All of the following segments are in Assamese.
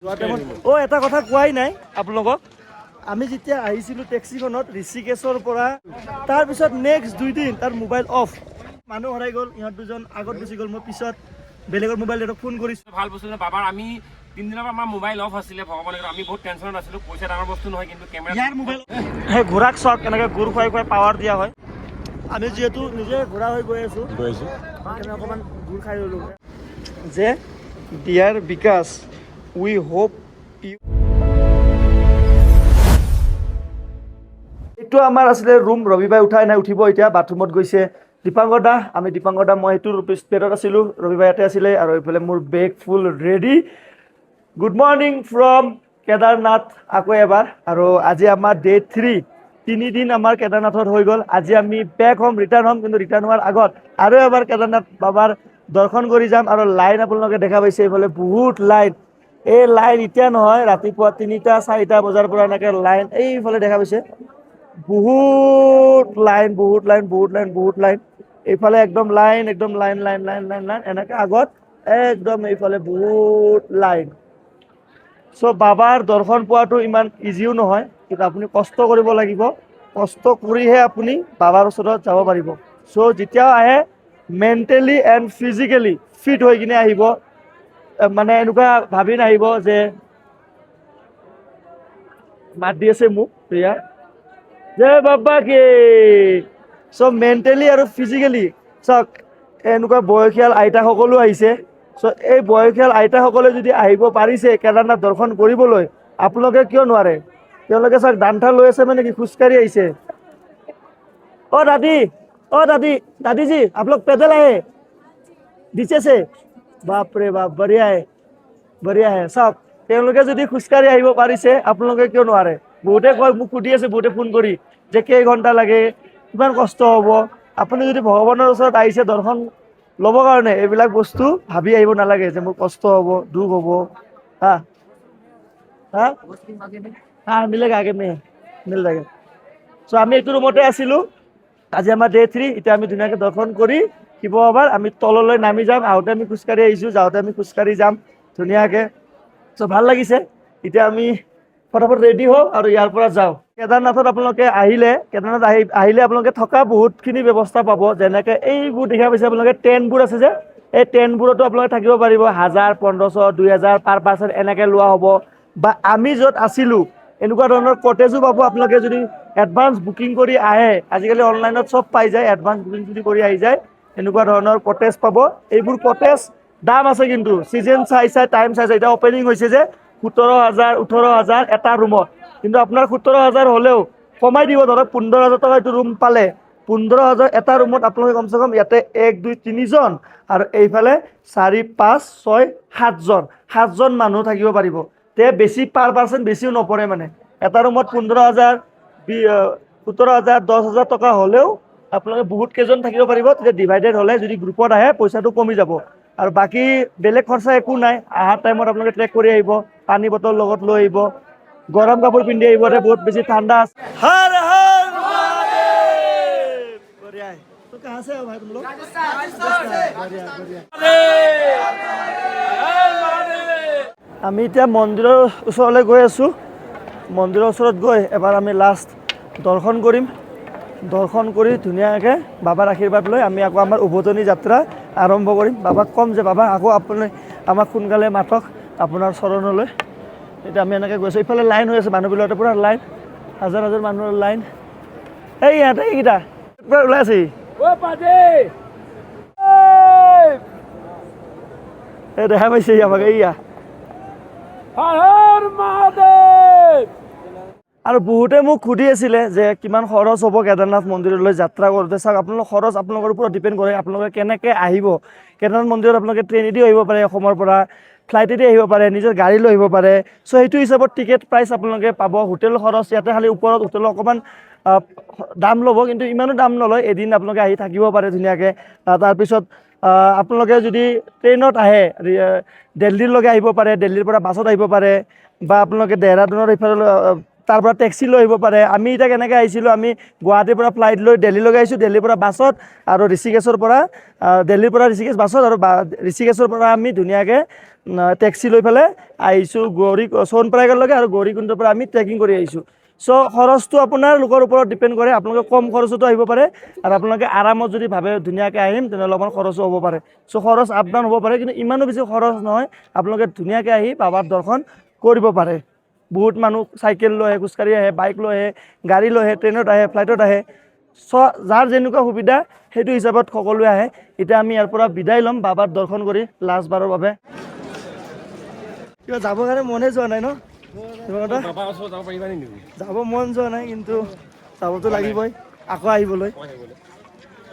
এটা কথা কোৱাই নাই আপোনালোকক আমি যেতিয়া আহিছিলোঁ টেক্সিখনত ঋষিকেশৰ পৰা তাৰপিছত নেক্সট 2 দিন তাৰ মোবাইল অফ মানুহ হৰাই গ'ল ইহঁত দুজন আগত গুচি গ'ল মই পিছত বেলেগৰ মোবাইল এটা ফোন কৰিছোঁ ভাল বস্তু বাবাৰ আমি 3 দিনৰ পৰা আমাৰ মোবাইল অফ আছিলে ভগৱানে আমি বহুত টেনশ্যনত আছিলোঁ পইচা ডাঙৰ বস্তু নহয় কিন্তু কেমেৰা ইয়াৰ মোবাইল সেই ঘোঁৰাক চাওক কেনেকৈ গুৰ খুৱাই খুৱাই পাৱাৰ দিয়া হয় আমি যিহেতু নিজে ঘোঁৰা হৈ গৈ আছোঁ অকণমান গুৰ খাই ল'লোঁ যে dear Bikash we hope U এইটো আমাৰ আছিলে ৰুম ৰবিবাৰে উঠাই নাই উঠিব এতিয়া বাথৰুমত গৈছে দীপাংকৰ দা আমি দীপাংকৰ দা মই সেইটো স্পেটত আছিলোঁ ৰবিবাৰে ইয়াতে আছিলে আৰু এইফালে মোৰ bag full ready good morning from Kedarnath আকৌ এবাৰ আৰু আজি আমাৰ ডে 3 3 দিন আমাৰ কেদাৰনাথত হৈ গ'ল আজি আমি বেক হ'ম ৰিটাৰ্ণ হ'ম কিন্তু ৰিটাৰ্ণ হোৱাৰ আগত আৰু এবাৰ কেদাৰনাথ বাবাৰ দৰ্শন কৰি যাম আৰু লাইন আপোনালোকে দেখা পাইছে এইফালে বহুত লাইন এই লাইন এতিয়া নহয় ৰাতিপুৱা 3টা 4টা বজাৰ পৰা এনেকৈ লাইন এইফালে দেখা পাইছে বহুত লাইন বহুত লাইন বহুত লাইন বহুত লাইন এইফালে একদম লাইন এনেকৈ আগত একদম এইফালে বহুত লাইন চ' বাবাৰ দৰ্শন পোৱাটো ইমান ইজিও নহয় কিন্তু আপুনি কষ্ট কৰিব লাগিব কষ্ট কৰিহে আপুনি বাবাৰ ওচৰত যাব পাৰিব চ' যেতিয়াও আহে মেণ্টেলি এণ্ড ফিজিকেলি ফিট হৈ কিনে আহিব মানে এনেকুৱা ভাবি নাহিব যে মাত দি আছে মোক প্ৰিয়া জয় বাবা কি চ' মেণ্টেলি আৰু ফিজিকেলি চাওক এনেকুৱা বয়সীয়াল আইতাসকলো আহিছে চ' এই বয়সীয়াল আইতাসকলে যদি আহিব পাৰিছে কেদাৰনাথ দৰ্শন কৰিবলৈ আপোনালোকে কিয় নোৱাৰে তেওঁলোকে চাওক দাণ্ঠা লৈ আছে মানে কি খোজকাঢ়ি আহিছে দাদিজি আপোনালোক পেডেল আহে দিছে বাপৰে বাপ বঢ়িয়া হে চাওক তেওঁলোকে যদি খোজকাঢ়ি আহিব পাৰিছে আপোনালোকে কিয় নোৱাৰে বহুতে কয় মোক সুধি আছে বহুতে ফোন কৰি যে কেইঘণ্টা লাগে কিমান কষ্ট হ'ব আপুনি যদি ভগৱানৰ ওচৰত আহিছে দৰ্শন ল'বৰ কাৰণে এইবিলাক বস্তু ভাবি আহিব নালাগে যে মোৰ কষ্ট হ'ব দুখ হ'ব হা মিলেগা আগে মিল যাগে চ' আমি এইটো ৰুমতে আছিলোঁ আজি আমাৰ ডে 3 এতিয়া আমি ধুনীয়াকৈ দৰ্শন কৰি শিৱ বাবাৰ আমি তললৈ নামি যাম আহোঁতে আমি খোজকাঢ়ি আহিছোঁ যাওঁতে আমি খোজকাঢ়ি যাম ধুনীয়াকৈ চ' ভাল লাগিছে এতিয়া আমি ফটাফট ৰেডি হওঁ আৰু ইয়াৰ পৰা যাওঁ কেদাৰনাথত আপোনালোকে আহিলে আপোনালোকে থকা বহুতখিনি ব্যৱস্থা পাব যেনেকৈ এইবোৰ দেখা পাইছে আপোনালোকে টেণ্টবোৰ আছে যে এই টেণ্টবোৰতো আপোনালোকে থাকিব পাৰিব 1000 1500 2000 পাৰ পাৰ্চন এনেকৈ লোৱা হ'ব বা আমি য'ত আছিলোঁ এনেকুৱা ধৰণৰ কটেজো পাব আপোনালোকে যদি এডভান্স বুকিং কৰি আহে আজিকালি অনলাইনত চব পাই যায় এডভান্স বুকিং যদি কৰি আহি যায় এনেকুৱা ধৰণৰ কটেজ পাব এইবোৰ কটেজ দাম আছে কিন্তু ছিজন চাই টাইম চাই এতিয়া অপেনিং হৈছে যে 17000 18000 এটা ৰুমত কিন্তু আপোনাৰ 17000 হ'লেও কমাই দিব ধৰক 15000 টকা এইটো ৰুম পালে 15000 এটা ৰুমত আপোনালোকে কমচে কম ইয়াতে 1 2 3 জন আৰু এইফালে 4 5 6 7জন মানুহ থাকিব পাৰিব তে বেছি পাৰ পাৰ্চন বেছিও নপৰে মানে এটা ৰুমত 15000 17000 10000 টকা হ'লেও আপোনালোকে বহুত কেইজন থাকিব পাৰিব তেতিয়া ডিভাইডেড হ'লে যদি গ্ৰুপত আহে পইচাটো কমি যাব আৰু বাকী বেলেগ খৰচা একো নাই অহাৰ টাইমত আপোনালোকে ট্ৰেক কৰি আহিব পানী বটল লগত লৈ আহিব গৰম কাপোৰ পিন্ধি আহিব বহুত বেছি ঠাণ্ডা আছে হৰ হৰ মহাদেৱ বঢ়িয়া তো कहां से हो भाई तुम लोग আমি এতিয়া মন্দিৰৰ ওচৰলৈ গৈ আছোঁ মন্দিৰৰ ওচৰত গৈ এবাৰ আমি লাষ্ট দৰ্শন কৰিম দৰ্শন কৰি ধুনীয়াকৈ বাবাৰ আশীৰ্বাদ লৈ আমি আকৌ আমাৰ উভতনি যাত্ৰা আৰম্ভ কৰিম বাবাক ক'ম যে বাবা আকৌ আপুনি আমাক সোনকালে মাতক আপোনাৰ চৰণলৈ এতিয়া আমি এনেকৈ গৈছোঁ ইফালে লাইন হৈ আছে মানুহবিলাকৰ পূৰা লাইন হাজাৰ মানুহৰ লাইন এই ইহঁতে এইকেইটা পূৰা ওলাই আছে এই দেখা পাইছে আমাক এইয়া আৰু বহুতে মোক সুধি আছিলে যে কিমান খৰচ হ'ব কেদাৰনাথ মন্দিৰলৈ যাত্ৰা কৰোঁতে চাওক আপোনালোকৰ খৰচ আপোনালোকৰ ওপৰত ডিপেণ্ড কৰে আপোনালোকে কেনেকৈ আহিব কেদাৰনাথ মন্দিৰত আপোনালোকে ট্ৰেইনেদি আহিব পাৰে অসমৰ পৰা ফ্লাইটেদি আহিব পাৰে নিজৰ গাড়ী লৈ আহিব পাৰে চ' সেইটো হিচাপত টিকেট প্ৰাইচ আপোনালোকে পাব হোটেল খৰচ ইয়াতে খালি ওপৰত হোটেলৰ অকণমান দাম ল'ব কিন্তু ইমানো দাম নলয় এদিন আপোনালোকে আহি থাকিব পাৰে ধুনীয়াকৈ তাৰপিছত আপোনালোকে যদি ট্ৰেইনত আহে দিল্লীলৈকে আহিব পাৰে দিল্লীৰ পৰা বাছত আহিব পাৰে বা আপোনালোকে দেহৰাদুনৰ এইফালে তাৰ পৰা টেক্সি লৈ আহিব পাৰে আমি এতিয়া কেনেকৈ আহিছিলোঁ আমি গুৱাহাটীৰ পৰা ফ্লাইট লৈ দিল্লীলৈকে আহিছোঁ দিল্লীৰ পৰা বাছত আৰু ঋষিকেশৰ পৰা দিল্লীৰ পৰা ঋষিকেশ বাছত আৰু ঋষিকেশৰ পৰা আমি ধুনীয়াকৈ টেক্সি লৈ পেলাই আহিছোঁ গৌৰী সোণপৰাগলৈকে আৰু গৌৰীকুণ্ডৰ পৰা আমি ট্ৰেকিং কৰি আহিছোঁ। চ' খৰচটো আপোনাৰ লোকৰ ওপৰত ডিপেণ্ড কৰে, আপোনালোকে কম খৰচতো আহিব পাৰে আৰু আপোনালোকে আৰামত যদি ভাবে ধুনীয়াকৈ আহিম তেনেহ'লে অকমান খৰচো হ'ব পাৰে। চ' খৰচ আপ ডাউন হ'ব পাৰে, কিন্তু ইমানো বেছি খৰচ নহয়, আপোনালোকে ধুনীয়াকৈ আহি বাবাৰ দৰ্শন কৰিব পাৰে। বহুত মানুহ চাইকেল লৈ আহে, খোজকাঢ়ি আহে, বাইক লৈ আহে, গাড়ী লৈ আহে, ট্ৰেইনত আহে, ফ্লাইটত আহে। চ' যাৰ যেনেকুৱা সুবিধা সেইটো হিচাপত সকলোৱে আহে। এতিয়া আমি ইয়াৰ পৰা বিদায় ল'ম বাবাৰ দৰ্শন কৰি লাষ্টবাৰৰ বাবে। কিবা যাবৰ কাৰণে মনে যোৱা নাই ন? বাবা ওচৰত যাব পাৰিবা নেকি? যাব মন যোৱা নাই, কিন্তু যাবতো লাগিবই আকৌ আহিবলৈ।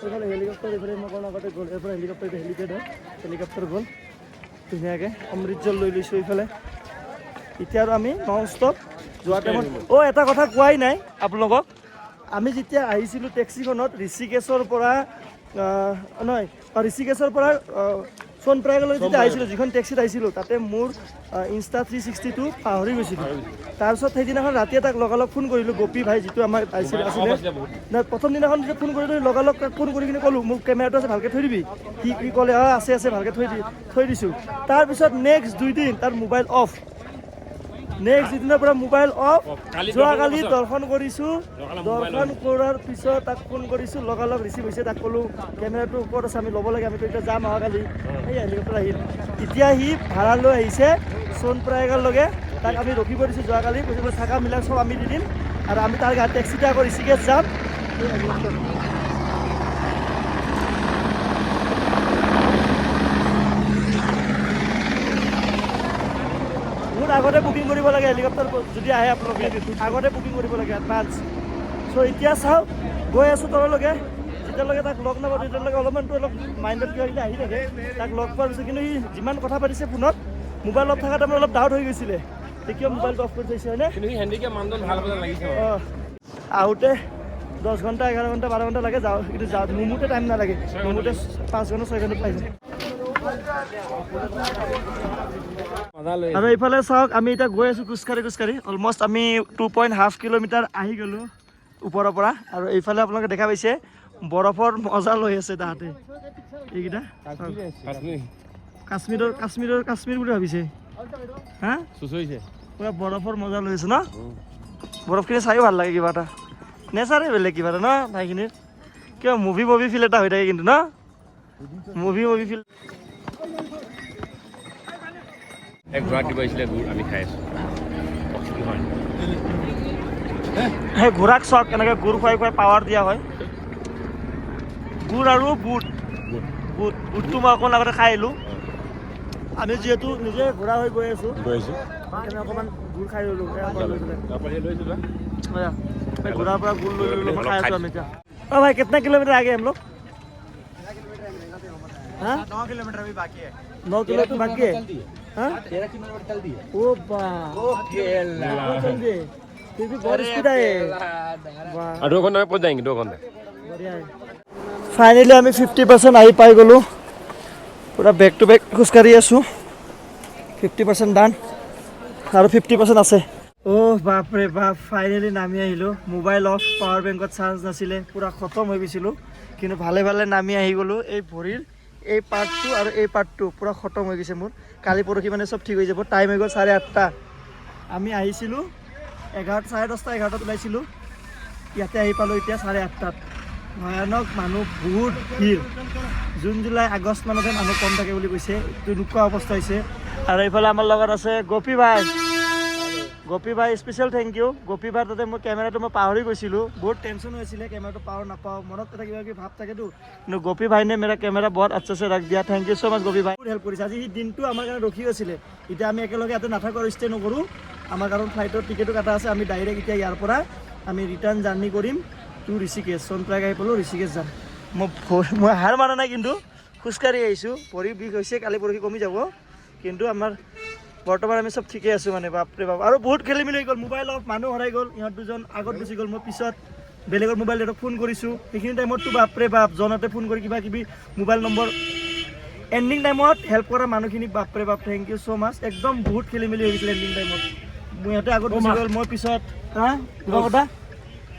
এইফালে হেলিকপ্টাৰ, এইফালে মই অকণ আগতে গ'ল, এইফালে হেলিকপ্টাৰ, হেলিপেড হয়, হেলিকপ্টাৰ গ'ল ধুনীয়াকৈ। অমৃতসৰ লৈ লৈছোঁ এইফালে। এতিয়া আৰু আমি নন ষ্টপ যোৱা টাইমত এটা কথা কোৱাই নাই আপোনালোকক। আমি যেতিয়া আহিছিলোঁ টেক্সিখনত ঋষিকেশৰ পৰা ঋষিকেশৰ পৰা সোণপৰাগলৈ যেতিয়া আহিছিলোঁ, যিখন টেক্সিত আহিছিলোঁ, তাতে মোৰ ইনষ্টা 360টো পাহৰি গৈছিলোঁ। তাৰপিছত সেইদিনাখন ৰাতি তাক লগালগ ফোন কৰিলোঁ, গোপী ভাই যিটো আমাৰ আছিলে। প্ৰথম দিনাখন যেতিয়া ফোন কৰিলোঁ, লগালগ ফোন কৰি কিনে ক'লোঁ মোৰ কেমেৰাটো আছে ভালকৈ থৈ দিবি। সি ক'লে আছে ভালকৈ থৈ দিছোঁ। তাৰপিছত নেক্সট 2 দিন তাৰ মোবাইল অফ। নেক্সট দিনৰ পৰা মোবাইল অফ। যোৱাকালি দৰ্শন কৰিছোঁ, দৰ্শন কৰাৰ পিছত তাক ফোন কৰিছোঁ, লগালগ ৰিচিভ হৈছে। তাক ক'লোঁ কেমেৰাটো ওপৰত আছে, আমি ল'ব লাগে, আমিতো এতিয়া যাম অহাকালি। সেই হেলিকপ্টাৰ আহিল। এতিয়া সি ভাড়া লৈ আহিছে সোণপৰাগলৈকে। তাক আমি ৰখিব দিছোঁ যোৱাকালি, কৈছোঁ থাকা মিলা চব আমি দি দিম আৰু আমি তাৰ গাড়ী টেক্সিতে আকৌ ঋষিকেশ যাম। বহুত আগতে বুকিং কৰিব লাগে হেলিকপ্টাৰ যদি আহে আপোনালোকে, আগতে বুকিং কৰিব লাগে এডভান্স। চ' এতিয়া চাওক গৈ আছোঁ তললৈকে। যেতিয়ালৈকে তাক লগ নাপাওঁ তেতিয়ালৈকে অলপমানটো অলপ মাইণ্ডত কিবা কিবি আহি থাকে। তাক লগ পোৱাৰ পিছত কিন্তু সি যিমান কথা পাতিছে ফোনত, মোবাইল অফ থকাৰ টাইমত অলপ ডাউট হৈ গৈছিলে, কিয় মোবাইলটো অফ কৰি থৈছে হয়নে? কিন্তু হেণ্ডিকে মানদণ্ড ভাল যেন লাগিছে। আহোঁতে 10 ঘণ্টা 11 ঘণ্টা 12 ঘণ্টা লাগে, যাওঁ কিন্তু নুমুতে টাইম নালাগে, নুমুতে 5 ঘণ্টা 6 ঘণ্টাত পাই যায়। আৰু এইফালে চাওক আমি এতিয়া গৈ আছোঁ খোজকাঢ়ি অলমষ্ট আমি 2.5 কিলোমিটাৰ আহি গ'লোঁ ওপৰৰ পৰা। আৰু এইফালে আপোনালোকে দেখা পাইছে বৰফৰ মজা লৈ আছে তাহাঁতে। এইকেইটা কাশ্মীৰ বুলি ভাবিছে হা, পুৰা বৰফৰ মজা লৈ আছে ন? বৰফখিনি চাইও ভাল লাগে, কিবা এটা নেচাৰে বেলেগ কিবা এটা ন ঠাইখিনিৰ। কিবা মুভি ফিল এটা হৈ থাকে কিন্তু ন, মুভি ফিল। আমি খাই আছোঁ। সেই ঘোঁৰাক চাওক কেনেকৈ গুড় খুৱাই পাৱাৰ দিয়া হয়। গুড় আৰু বুটটো মই অকণ আগতে খাই আহিলোঁ। আমি যিহেতু নিজে ঘোঁৰা হৈ গৈ আছোঁ, সেইকাৰণে অকণমান গুড় খাই ল'লোঁ। ঘোঁৰাৰ পৰা গুড় লৈ ল'লোঁ, খাই আছোঁ আমি এতিয়া। ভাই कितना किलोमीटर आगे हम लोग? 9 किलोमीटर अभी बाकी है। 9 किलोमीटर बाकी है। 13 किलोमीटर चल दी है। ओ बा चल दिए, फिर भी बहुत स्पीड है। 2 घंटे में पहुंच जाएंगे, 2 घंटे। बढ़िया है। ফাইনেলি আমি 50% আহি পাই গ'লোঁ। পুৰা বেক টু বেক খোজকাঢ়ি আছোঁ। 50% ডান আৰু 50% আছে। বাপৰে বাপ, ফাইনেলি নামি আহিলোঁ। মোবাইল অফ, পাৱাৰ বেংকত চাৰ্জ নাছিলে, পুৰা খতম হৈ গৈছিলোঁ, কিন্তু ভালে নামি আহি গ'লোঁ। এই ভৰিৰ এই পাৰ্টটো আৰু এই পাৰ্টটো পুৰা খতম হৈ গৈছে মোৰ। কালি পৰহি মানে চব ঠিক হৈ যাব। টাইম হৈ গ'ল 8:30। আমি আহিছিলোঁ 10:30 11টাত ওলাইছিলোঁ, ইয়াতে আহি পালোঁ এতিয়া 8:30। ভয়ানক মানুহ, বহুত ভিৰ। জুন জুলাই আগষ্ট মানতহে মানুহ কম থাকে বুলি কৈছে, তেনেকুৱা অৱস্থা হৈছে। আৰু এইফালে আমাৰ লগত আছে গোপী ভাই। Special thank U. গোপী ভাই তাতে মোৰ কেমেৰাটো মই পাহৰি গৈছিলোঁ, বহুত টেনশ্যন হৈছিলে কেমেৰাটো পাওঁ নাপাওঁ, মনত এটা কিবা কিবি ভাৱ থাকেতো। কিন্তু গোপী ভাই নে মেৰা কেমেৰা বহুত আচ্ছা সে ৰাখ দিয়া। থেংক ইউ ছ' মাছ গোপী ভাই, বহুত হেল্প কৰিছে। আজি দিনটো আমাৰ কাৰণে ৰখি আছিলে। এতিয়া আমি একেলগে ইয়াতে নাথাকোঁ আৰু ষ্টে নকৰোঁ, আমাৰ কাৰণ ফ্লাইটৰ টিকেটো কাটা আছে। আমি ডাইৰেক্ট এতিয়া ইয়াৰ পৰা আমি ৰিটাৰ্ণ জাৰ্ণি কৰিম টু ঋষিকেশ। সোণপৰাগ আহি পালোঁ, ঋষিকেশ যাম। মই হাৰ মাৰা নাই, কিন্তু খোজকাঢ়ি আহিছোঁ। ভৰি বিষ হৈছে, কালি পৰহি কমি যাব, কিন্তু আমাৰ বৰ্তমান আমি চব ঠিকে আছোঁ মানে। বাপৰে বাপ, আৰু বহুত খেলি মেলি হৈ গ'ল। মোবাইল অফ, মানুহ হৰাই গ'ল। ইহঁত দুজন আগত গুচি গ'ল, মই পিছত বেলেগৰ মোবাইল সিহঁতক ফোন কৰিছোঁ। সেইখিনি টাইমততো বাপৰে বাপ, জনতে ফোন কৰি কিবা কিবি মোবাইল নম্বৰ এণ্ডিং টাইমত হেল্প কৰা মানুহখিনিক বাপৰে বাপ থেংক ইউ ছ' মাছ। একদম বহুত খেলি মেলি হৈ গৈছিলে এণ্ডিং টাইমত। সিহঁতে আগত গুচি গ'ল, মই পিছত। কিবা কথা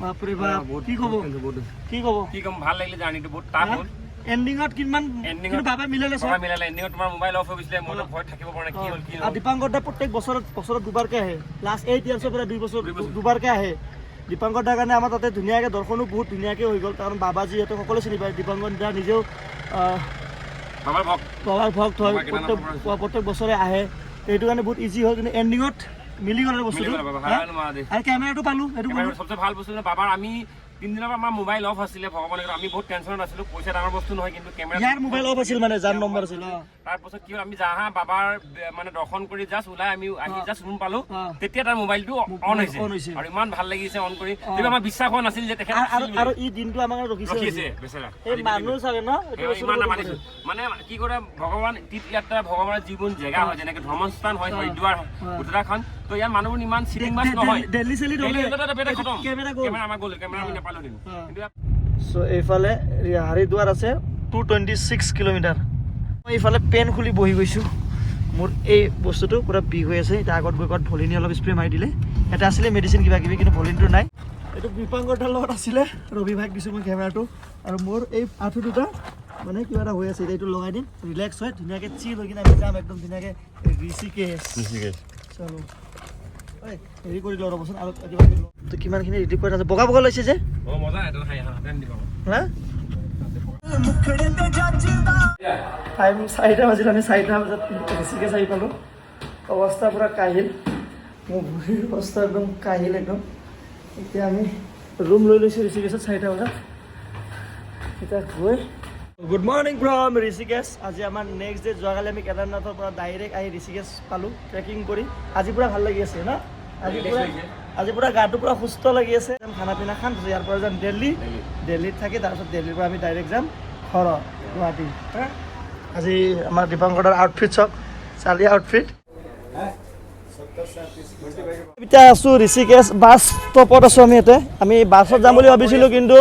বাপৰে বাপ, কি ক'ব? ভাল লাগিলে জাৰ্ণিটো, বহুত টাফ হ'ল। এণ্ডিঙত কিমান Ending কিন্তু ত- বাবা মিলালে চব বাবা মিলালে এণ্ডিঙত তোমাৰ মোবাইল অফ হৈ গৈছিলে মই ভয় থাকিব পৰা নাই কি হ'ল কি আৰু নহ'ল দীপাংকৰ দা প্ৰত্যেক বছৰত দুবাৰকে আহে লাষ্ট 8 ইয়াৰ্ছৰ পৰা 2 বছৰ দুবাৰকে আহে দীপাংকৰ দাৰ কাৰণে আমাৰ তাতে ধুনীয়াকৈ দৰ্শনো বহুত ধুনীয়াকৈ হৈ গ'ল কাৰণ বাবা যিহেতু সকলোৱে চিনি পায় দীপাংকৰ দা নিজেও বাবাৰ ভক বাবাৰ ভক্ত হয় বাবা কেদাৰনাথৰ পৰা প্ৰত্যেক বছৰে আহে সেইটো কাৰণে বহুত ইজি হ'ল কিন্তু এণ্ডিঙত মিলি গ'ল আৰু মিলি বস্তুটো গ'ল বাবা হা? ভাল মহাদেৱ আৰু কেমেৰাটো পালোঁ সেইটো এবাৰ সবচে ভাল বস্তু বাবাৰ আমি 3 দিনৰ পৰা আমাৰ মোবাইল অফ আছিলে ভগৱানে আমি বহুত টেনচনত আছিলোঁ পইচা ডাঙৰ বস্তু নহয় কিন্তু কেমেৰা ইয়াৰ মোবাইল অফ আছিল মানে যাৰ নম্বৰ আছিল তাৰপাছত কি হ'ল আমি যাহা বাবাৰ মানে দৰ্শন কৰি জাষ্ট ওলাই আমি আহি জাষ্ট ৰুম পালো তেতিয়া তাৰ মোবাইলটো অন হৈছে আৰু ইমান ভাল লাগিছে অন কৰি তেতিয়া আমাৰ বিশ্বাস হোৱা নাছিল যে তেখেত আৰু ই দিনটো আমাৰ ৰখিছে ৰখিছে বেচেৰা এই মানুহ চাগে ন এইটো বস্তু ইমান নামানিছো মানে কি কৰে ভগৱান তীৰ্থযাত্ৰা ভগৱানৰ জীৱন জেগা হয় যেনেকে ধৰ্মস্থান হয় হৰিদ্বাৰ উত্তৰাখণ্ড তো ইয়াৰ মানুহবোৰ ইমান চিটিং মাছ নহয় দিল্লী চেলি কেমেৰা আমাৰ গ'ল কেমেৰা আমি নাপালো কিন্তু চ' এইফালে হৰিদ্বাৰ আছে 226 কিলোমিটাৰ মই এইফালে পেন খুলি বহি গৈছোঁ মোৰ এই বস্তুটো পূৰা বিষ হৈ আছে এতিয়া আগত গৈ ক'ত ভলিনি অলপ স্প্ৰে মাৰি দিলে এটা আছিলে মেডিচিন কিবা কিবি কিন্তু ভলিনটো নাই এইটো দীপাংকৰ দাৰ লগত আছিলে ৰবি ভাইক দিছোঁ মই কেমেৰাটো আৰু মোৰ এই আঁঠু দুটা মানে কিবা এটা হৈ আছে এতিয়া এইটো লগাই দিম ৰিলেক্স হয় ধুনীয়াকৈ চিল হৈ কিনে আমি যাম একদম ধুনীয়াকৈ ঋষিকেশ চলো হেৰি কৰি লওঁ ৰ'বচোন আৰু কিবা কৰি লওঁ তো কিমানখিনি ৰেডি কৰি আছে বগা বগা লৈছে যে মজা এটা খাই হাতেন দিব হা টাইম 4টা বাজিল আমি 4টা বজাত ঋষিকেশ আহি পালোঁ অৱস্থা পূৰা কাহিল মোৰ ভৰিৰ অৱস্থা একদম কাহিল একদম এতিয়া আমি ৰুম লৈ লৈছোঁ ঋষিকেশত 4টা বজাত এতিয়া গৈ গুড মৰ্ণিং ফ্ৰম ঋষিকেশ আজি আমাৰ নেক্সট ডে যোৱাকালি আমি কেদাৰনাথৰ পৰা ডাইৰেক্ট আহি ঋষিকেশ পালোঁ ট্ৰেকিং কৰি আজি পূৰা ভাল লাগি আছে ন আজি পূৰা গাটো পূৰা সুস্থ লাগি আছে খানা পিনা খাম ইয়াৰ পৰা যাম দিল্লীত থাকি তাৰপিছত দিল্লীৰ পৰা আমি ডাইৰেক্ট যাম ঘৰত গুৱাহাটী আজি আমাৰ দীপাংকৰ দাৰ আউটফিট চাওক চালিয়া আউটফিট এতিয়া আছোঁ ঋষিকেশ বাছ ষ্টপত আছোঁ আমি ইয়াতে আমি বাছত যাম বুলি ভাবিছিলোঁ কিন্তু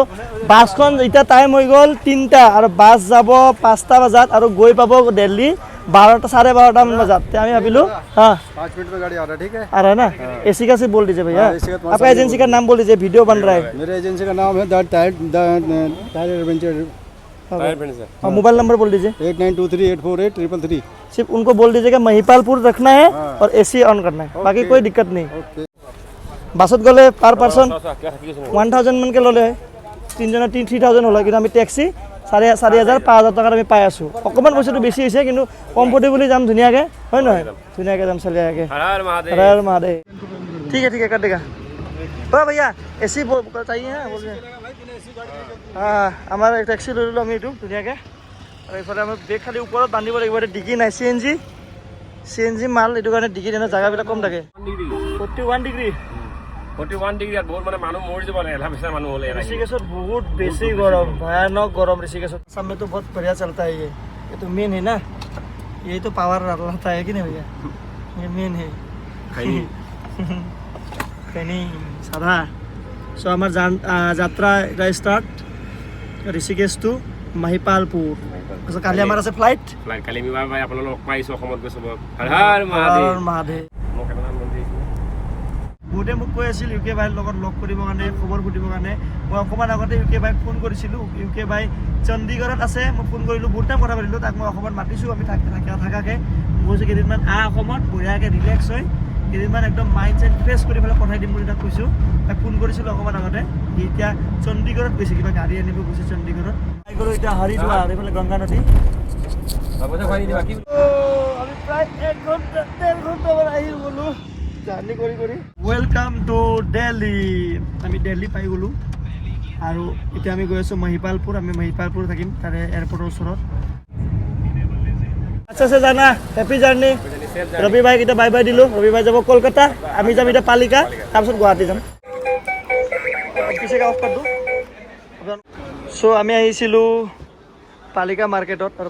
বাছখন এতিয়া টাইম হৈ গ'ল 3টা আৰু বাছ যাব 5টা বজাত আৰু গৈ পাব দিল্লী 12টা 12:30 मान बजात আমি ভাবিলো हाँ 5 मिनट में गाड़ी आ रहा है ठीक है आ रहा है ना एसी का से बोल दीजिए भैया AC का आपका एजेंसी का नाम बोल दीजिए वीडियो बन रहा है मेरे एजेंसी का नाम है द टायर एडवेंचर और मोबाइल नंबर बोल दीजिए 8923848333 सिर्फ उनको बोल दीजिएगा महिपालपुर रखना है और एसी ऑन करना है बाकी कोई दिक्कत नहीं ओके বাছত গ'লে পাৰ পাৰ্চন 1000 মানকৈ ল'লে হয় 3জনৰ 3000 হ'ল কিন্তু আমি টেক্সি 4,500 টকাত আমি পাই আছোঁ অকণমান পইচাটো বেছি হৈছে কিন্তু কমফৰ্টেবলি যাম ধুনীয়াকৈ হয় নহয় ধুনীয়াকৈ যাম চালিয়াকৈ हर महादेव हर हर महादेव ठीक है कर देगा हाँ भैया एसी चाहिए है बोल हाँ हमारा टैक्सी ले लो আমি এইটো ধুনীয়াকৈ আৰু এইফালে আমাৰ বেগ খালি ওপৰত বান্ধিব লাগিব এতিয়া ডিগ্ৰী নাই চি এন জি মাল এইটো কাৰণে ডিগ্ৰী এনে জেগাবিলাক কম থাকে 41 ডিগ্ৰী 41 ডিগ্ৰী বহুত মানে মানুহ মৰি যাব লাগে এলা বেচা মানুহ হ'লে ऋषिकेशत बहुत बेसी गरम भयानक गरम ऋषिकेशत सब में तो बहुत बढ़िया चलता है ये तो मेन है ना यही तो पावर रहता है कि नहीं भैया ये मेन है कहीं साधा सो हमार যাত্ৰা এটা স্টাৰ্ট ঋষিকেশ টু महिपालपुर তাৰপিছত কালি আমাৰ আছে ফ্লাইট ফ্লাইট কালি আমি বাই আপোনালোক লগ পাইছোঁ অসমত গৈছোঁ হৰ হৰ মহাদেৱ মহাদেৱ মোক কেনেকুৱা মন দিছে বহুতে মোক কৈ আছিল ইউকে বাইৰ লগত লগ কৰিবৰ কাৰণে খবৰ সুধিবৰ কাৰণে মই অকণমান আগতে ইউকে বাইক ফোন কৰিছিলোঁ ইউকে বাই চণ্ডীগড়ত আছে মই ফোন কৰিলোঁ বহুত টাইম কথা পাতিলোঁ তাক মই অসমত মাতিছোঁ আমি থাকাকৈ মই কৈছোঁ কেইদিনমান অসমত বঢ়িয়াকৈ ৰিলেক্স হৈ কেইদিনমান একদম মাইণ্ড চাইণ্ড ফ্ৰেছ কৰি পেলাই পঠাই দিম বুলি তাক কৈছোঁ তাক ফোন কৰিছিলোঁ অকণমান আগতে সি এতিয়া চণ্ডীগড়ত গৈছে কিবা গাড়ী আনিব গৈছে চণ্ডীগড়ত গ'লোঁ এতিয়া হৰিদ্বাৰ এইফালে গংগা নদী আমি প্ৰায় 1 ঘণ্টা 1.5 ঘণ্টামান আহি গ'লোঁ জাৰ্ণি কৰি ৱেলকাম টু দিল্লী আমি দিল্লী পাই গ'লোঁ আৰু এতিয়া আমি গৈ আছোঁ महिपालपुर আমি महिपालपुर থাকিম তাৰে এয়াৰপৰ্টৰ ওচৰত আচ্ছা আচ্ছা জানা হেপী জাৰ্ণি ৰবি ভাইক এতিয়া বাই বাই দিলোঁ ৰবি ভাই যাব কলকাতা আমি যাম এতিয়া পালিকা তাৰপিছত গুৱাহাটী যাম চ' আমি আহিছিলোঁ পালিকা মাৰ্কেটত আৰু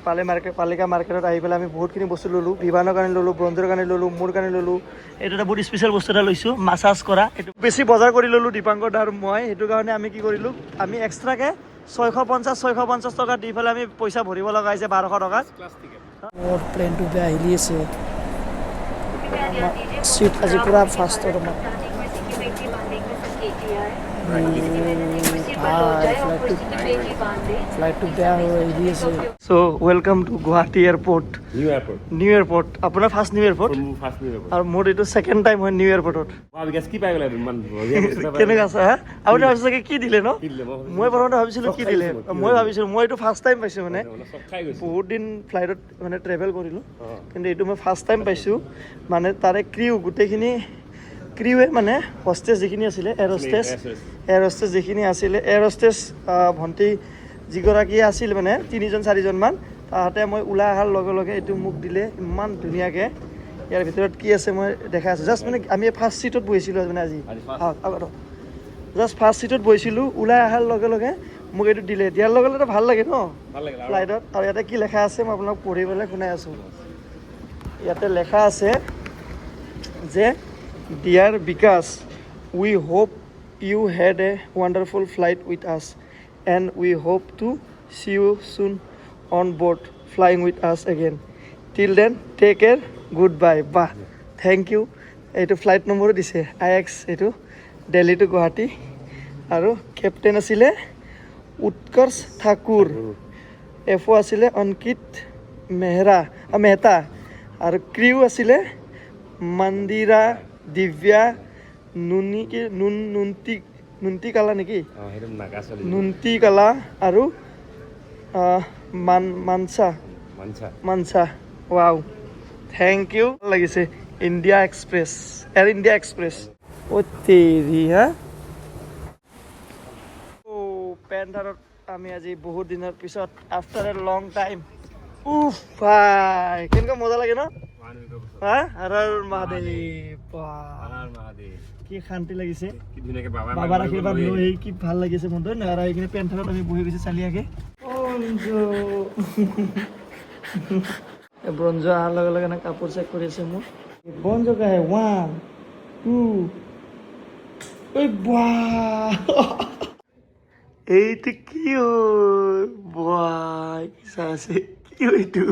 পালিকা মাৰ্কেটত আহি পেলাই আমি বহুতখিনি বস্তু ল'লোঁ বিভানৰ কাৰণে ল'লোঁ ব্ৰঞ্জৰ কাৰণে ল'লোঁ মোৰ কাৰণে ল'লোঁ এইটো এটা বহুত স্পেচিয়েল বস্তু এটা লৈছোঁ মাছাজ কৰা এইটো বেছি বজাৰ কৰি ল'লোঁ দীপাংকৰ দা আৰু মই সেইটো কাৰণে আমি কি কৰিলোঁ আমি এক্সট্ৰাকৈ 650 টকা দি পেলাই আমি পইচা ভৰিব লগা হৈছে 1200 টকা মোৰ প্লেনটো বেয়া হিলি আছে চিট আজি পূৰা ফাৰ্ষ্টত আমাৰ ফ্লাইটটো বেয়া হৈ আছে so' welcome to Guwahati airport new airport আপোনাৰ ফাৰ্ষ্ট নিউ এয়াৰপৰ্ট আৰু মোৰ এইটো ছেকেণ্ড টাইম হয় নিউ এয়াৰপৰ্টত কেনেকুৱা আছে হা আপুনি ভাবিছে চাগে কি দিলে ন মই প্ৰথমতে ভাবিছিলোঁ কি দিলে মই ভাবিছিলোঁ মই এইটো ফাৰ্ষ্ট টাইম পাইছোঁ মানে বহুত দিন ফ্লাইটত মানে ট্ৰেভেল কৰিলোঁ কিন্তু এইটো মই ফাৰ্ষ্ট টাইম পাইছোঁ মানে তাৰে ক্ৰিউ গোটেইখিনি ক্ৰিউৱে মানে হষ্টেজ যিখিনি আছিলে এয়াৰ হোষ্টেজ যিখিনি আছিলে এয়াৰ হোষ্টেজ ভণ্টি যিগৰাকী আছিল মানে 3-4জনমান তাহাঁতে মই ওলাই অহাৰ লগে লগে এইটো মোক দিলে ইমান ধুনীয়াকৈ ইয়াৰ ভিতৰত কি আছে মই দেখাই আছোঁ জাষ্ট মানে আমি ফাৰ্ষ্ট ছিটত বহিছিলোঁ মানে আজি জাষ্ট ফাৰ্ষ্ট ছিটত বহিছিলোঁ ওলাই অহাৰ লগে লগে মোক এইটো দিলে দিয়াৰ লগে লগে ভাল লাগে ন ফ্লাইটত আৰু ইয়াতে কি লেখা আছে মই আপোনাক পঢ়ি পেলাই শুনাই আছোঁ ইয়াতে লেখা আছে যে dear Bikash we hope you had a wonderful flight with us and we hope to see you soon on board flying with us again till then take care good bye বাহ থেংক ইউ এইটো ফ্লাইট নম্বৰো দিছে IX এইটো দিল্লী টু গুৱাহাটী আৰু কেপ্টেইন আছিলে উৎকৰ্ষ ঠাকুৰ FO আছিলে অংকিত মেহতা আৰু ক্ৰিউ আছিলে মন্দিৰা দিব্যা নুন্তি কালা নেকি নুন্তি কালা আৰু মানসা ৱাও থেংক ইউ লাগিছে এয়াৰ ইণ্ডিয়া এক্সপ্ৰেছ অ' তেৰি হা পেণ্টাৰত আমি আজি বহুত দিনৰ পিছত আফটাৰ এ লং টাইম ভাই কেনেকুৱা মজা লাগে ন হা হৰ মহাদেৱ কি শান্তি লাগিছে বাবাৰ আশীৰ্বাদ লৈ কি ভাল লাগিছে মনটো আৰু এইখিনি পেণ্টাৰত আমি বহি গৈছে চালিয়াকে ব্ৰঞ্জ অহাৰ লগে লগে কাপোৰ চেক কৰি আছে মোৰ ব্ৰঞ্জ কাহে 1 2 এই বাহ এইটো কি হ'ল বাই কি চাই আছে কি এইটো